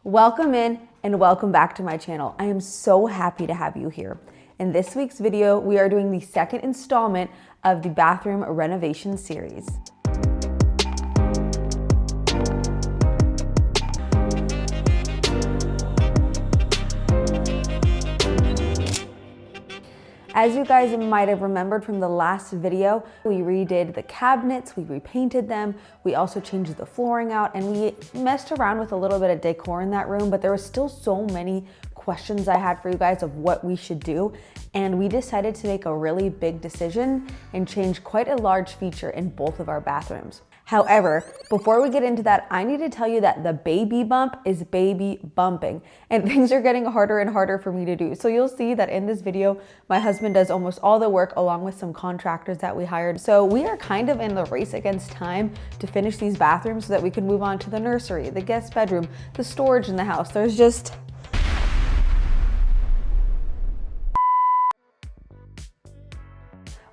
Welcome in and welcome back to my channel. I am so happy to have you here. In this week's video, we are doing the second installment of the bathroom renovation series. As you guys might have remembered from the last video, we redid the cabinets, we repainted them, we also changed the flooring out, and we messed around with a little bit of decor in that room, but there was still so many questions I had for you guys of what we should do, and we decided to make a really big decision and change quite a large feature in both of our bathrooms. However, before we get into that, I need to tell you that the baby bump is baby bumping and things are getting harder and harder for me to do. So you'll see that in this video, my husband does almost all the work along with some contractors that we hired. So we are kind of in the race against time to finish these bathrooms so that we can move on to the nursery, the guest bedroom, the storage in the house. There's just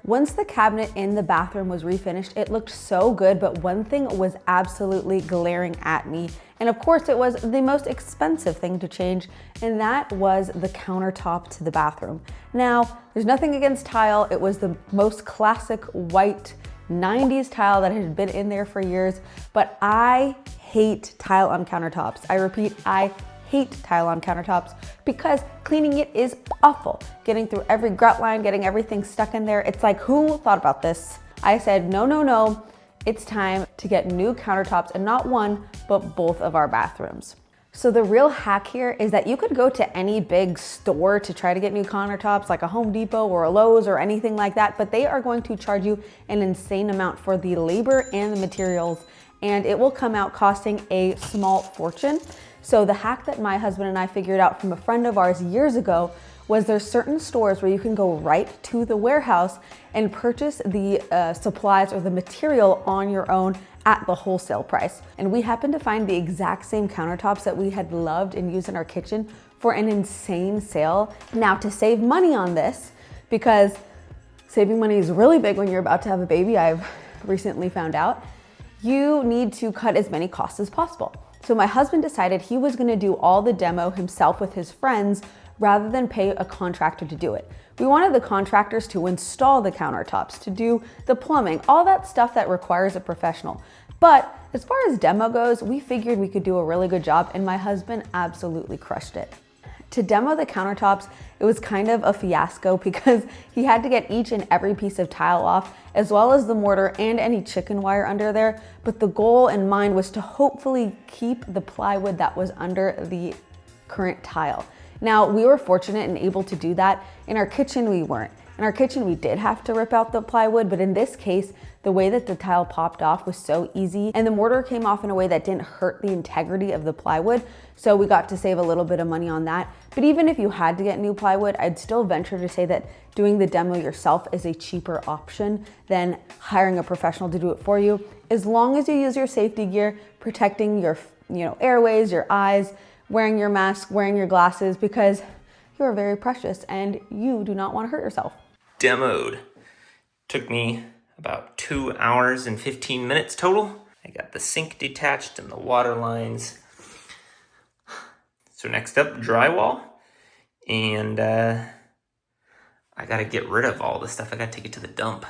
Once the cabinet in the bathroom was refinished, it looked so good, but one thing was absolutely glaring at me. And of course it was the most expensive thing to change, and that was the countertop to the bathroom. Now, there's nothing against tile. It was the most classic white 90s tile that had been in there for years, but I hate tile on countertops. I repeat, I hate tile on countertops because cleaning it is awful. Getting through every grout line, getting everything stuck in there. It's like, who thought about this? I said, no. It's time to get new countertops, and not one, but both of our bathrooms. So the real hack here is that you could go to any big store to try to get new countertops, like a Home Depot or a Lowe's or anything like that, but they are going to charge you an insane amount for the labor and the materials, and it will come out costing a small fortune. So the hack that my husband and I figured out from a friend of ours years ago was there's certain stores where you can go right to the warehouse and purchase the supplies or the material on your own at the wholesale price. And we happened to find the exact same countertops that we had loved and used in our kitchen for an insane sale. Now, to save money on this, because saving money is really big when you're about to have a baby, I've recently found out, you need to cut as many costs as possible. So my husband decided he was gonna do all the demo himself with his friends rather than pay a contractor to do it. We wanted the contractors to install the countertops, to do the plumbing, all that stuff that requires a professional. But as far as demo goes, we figured we could do a really good job, and my husband absolutely crushed it. To demo the countertops, it was kind of a fiasco because he had to get each and every piece of tile off, as well as the mortar and any chicken wire under there. But the goal in mind was to hopefully keep the plywood that was under the current tile. Now, we were fortunate and able to do that. In our kitchen, we weren't. In our kitchen, we did have to rip out the plywood, but in this case, the way that the tile popped off was so easy, and the mortar came off in a way that didn't hurt the integrity of the plywood, so we got to save a little bit of money on that. But even if you had to get new plywood, I'd still venture to say that doing the demo yourself is a cheaper option than hiring a professional to do it for you, as long as you use your safety gear, protecting your airways, your eyes, wearing your mask, wearing your glasses, because you are very precious and you do not want to hurt yourself. Demoed. Took me about 2 hours and 15 minutes total. I got the sink detached and the water lines. So next up, drywall. And I gotta get rid of all the stuff. I gotta take it to the dump.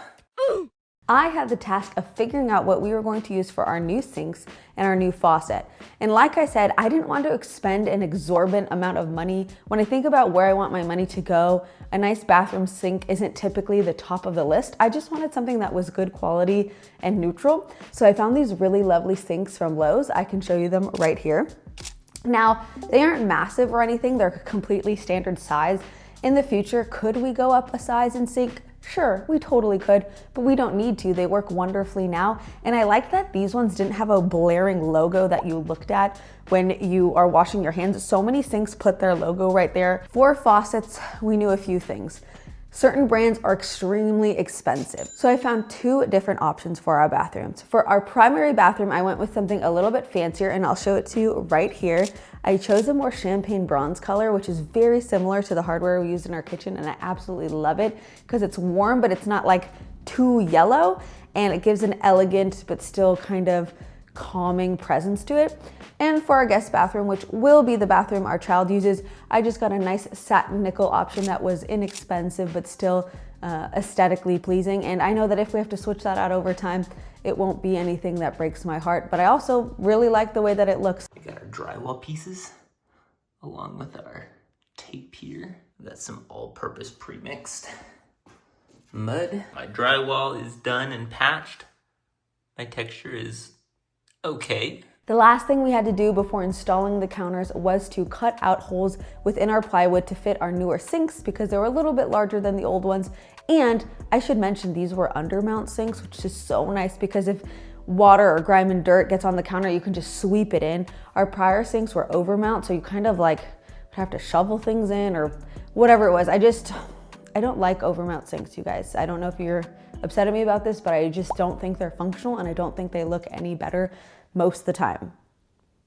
I had the task of figuring out what we were going to use for our new sinks and our new faucet. And like I said, I didn't want to expend an exorbitant amount of money. When I think about where I want my money to go, a nice bathroom sink isn't typically the top of the list. I just wanted something that was good quality and neutral. So I found these really lovely sinks from Lowe's. I can show you them right here. Now, they aren't massive or anything. They're completely standard size. In the future, could we go up a size in sink? Sure, we totally could, but we don't need to. They work wonderfully now. And I like that these ones didn't have a blaring logo that you looked at when you are washing your hands. So many sinks put their logo right there. For faucets, we knew a few things. Certain brands are extremely expensive. So I found two different options for our bathrooms. For our primary bathroom, I went with something a little bit fancier, and I'll show it to you right here. I chose a more champagne bronze color, which is very similar to the hardware we used in our kitchen, and I absolutely love it because it's warm, but it's not like too yellow, and it gives an elegant but still kind of calming presence to it. And for our guest bathroom, which will be the bathroom our child uses, I just got a nice satin nickel option that was inexpensive but still aesthetically pleasing. And I know that if we have to switch that out over time, it won't be anything that breaks my heart, but I also really like the way that it looks. We got our drywall pieces along with our tape here. That's some all-purpose pre-mixed mud. My drywall is done and patched. My texture is okay. The last thing we had to do before installing the counters was to cut out holes within our plywood to fit our newer sinks because they were a little bit larger than the old ones. And I should mention these were undermount sinks, which is so nice because if water or grime and dirt gets on the counter, you can just sweep it in. Our prior sinks were overmount, so you kind of like would have to shovel things in or whatever it was. I don't like overmount sinks, you guys. I don't know if you're upset at me about this, but I just don't think they're functional and I don't think they look any better most of the time.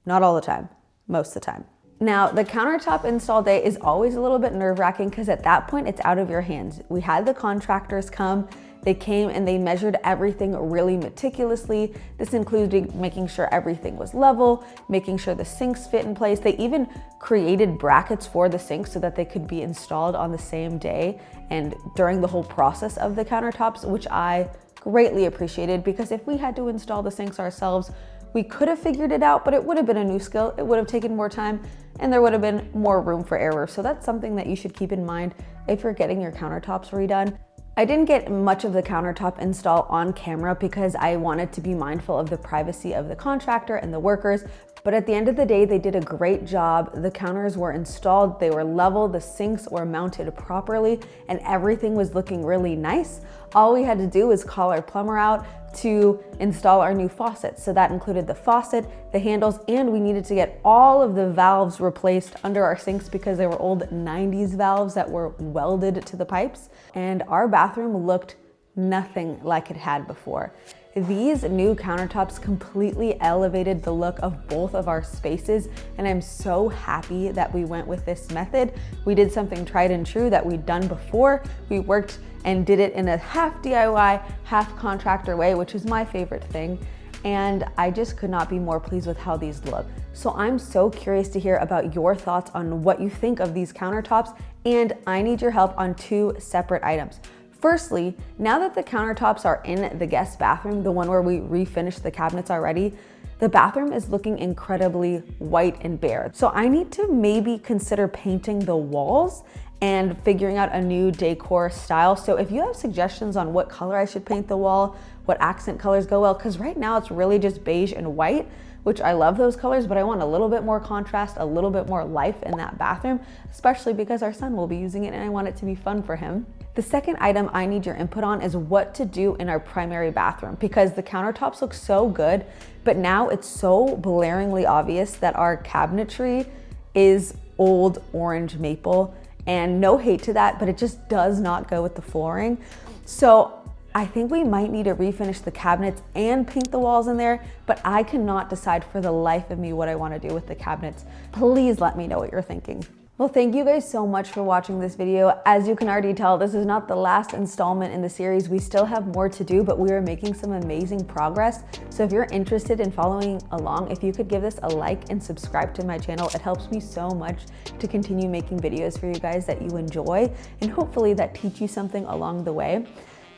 Not all the time, most of the time. Now, the countertop install day is always a little bit nerve-wracking because at that point it's out of your hands. We had the contractors come, they came and they measured everything really meticulously. This included making sure everything was level, making sure the sinks fit in place. They even created brackets for the sinks so that they could be installed on the same day and during the whole process of the countertops, which I greatly appreciated because if we had to install the sinks ourselves, we could have figured it out, but it would have been a new skill. It would have taken more time and there would have been more room for error. So that's something that you should keep in mind if you're getting your countertops redone. I didn't get much of the countertop install on camera because I wanted to be mindful of the privacy of the contractor and the workers. But at the end of the day, they did a great job. The counters were installed, they were level, the sinks were mounted properly, and everything was looking really nice. All we had to do was call our plumber out to install our new faucets. So that included the faucet, the handles, and we needed to get all of the valves replaced under our sinks because they were old 90s valves that were welded to the pipes. And our bathroom looked nothing like it had before. These new countertops completely elevated the look of both of our spaces, and I'm so happy that we went with this method. We did something tried and true that we'd done before. We worked and did it in a half DIY, half contractor way, which is my favorite thing. And I just could not be more pleased with how these look. So I'm so curious to hear about your thoughts on what you think of these countertops, and I need your help on two separate items. Firstly, now that the countertops are in the guest bathroom, the one where we refinished the cabinets already, the bathroom is looking incredibly white and bare. So I need to maybe consider painting the walls and figuring out a new decor style. So if you have suggestions on what color I should paint the wall, what accent colors go well, because right now it's really just beige and white, which I love those colors, but I want a little bit more contrast, a little bit more life in that bathroom, especially because our son will be using it and I want it to be fun for him. The second item I need your input on is what to do in our primary bathroom because the countertops look so good, but now it's so blaringly obvious that our cabinetry is old orange maple, and no hate to that, but it just does not go with the flooring. So I think we might need to refinish the cabinets and paint the walls in there, but I cannot decide for the life of me what I want to do with the cabinets. Please let me know what you're thinking. Well, thank you guys so much for watching this video. As you can already tell, this is not the last installment in the series. We still have more to do, but we are making some amazing progress. So if you're interested in following along, if you could give this a like and subscribe to my channel, it helps me so much to continue making videos for you guys that you enjoy and hopefully that teach you something along the way.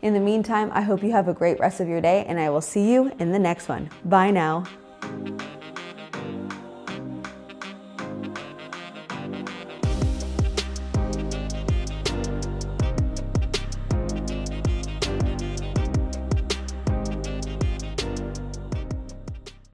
In the meantime, I hope you have a great rest of your day and I will see you in the next one. Bye now.